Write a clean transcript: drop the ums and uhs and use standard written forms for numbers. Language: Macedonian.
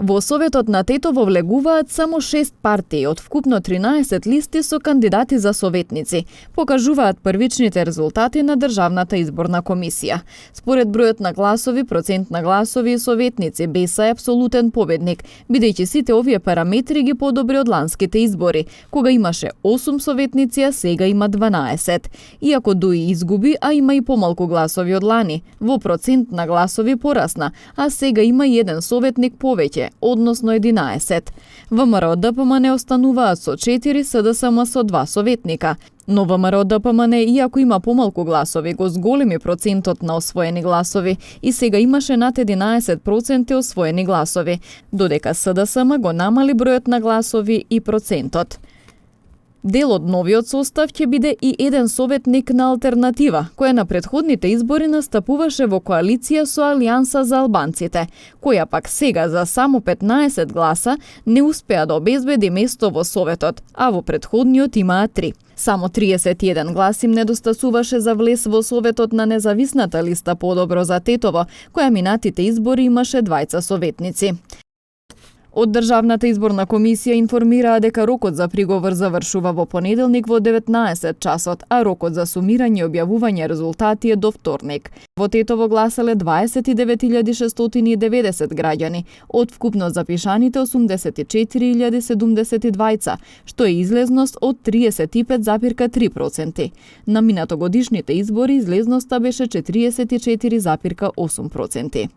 Во Советот на Тетово влегуваат само 6 партии од вкупно 13 листи со кандидати за советници, покажуваат првичните резултати на Државната изборна комисија. Според бројот на гласови, процент на гласови и советници, БЕСА е апсолутен победник, бидејќи сите овие параметри ги подобри од ланските избори, кога имаше 8 советници, а сега има 12. Иако ДУИ изгуби, а има и помалку гласови од лани, во процент на гласови порасна, а сега има еден советник повеќе, односно 11. ВМРО ДПМН остануваат со 4, СДСМ со 2 советника. Но ВМРО ДПМН, иако има помалку гласови, го зголеми процентот на освоени гласови и сега имаше над 11% освоени гласови, додека СДСМ го намали бројот на гласови и процентот. Дел од новиот состав ќе биде и еден советник на Алтернатива, која на претходните избори настапуваше во коалиција со Алијанса за албанците, која пак сега за само 15 гласа не успеа да обезбеди место во Советот, а во претходниот имаа 3. Само 31 гласи им недостасуваше за влез во Советот на независната листа Подобро за Тетово, која минатите избори имаше 2 советници. Од Државната изборна комисија информираа дека рокот за приговор завршува во понеделник во 19 часот, а рокот за сумирање и објавување резултати е до вторник. Во Тетово гласале 29.690 граѓани, од вкупно запишаните 84.072, што е излезност од 35,3%. На минатогодишните избори излезноста беше 44,8%.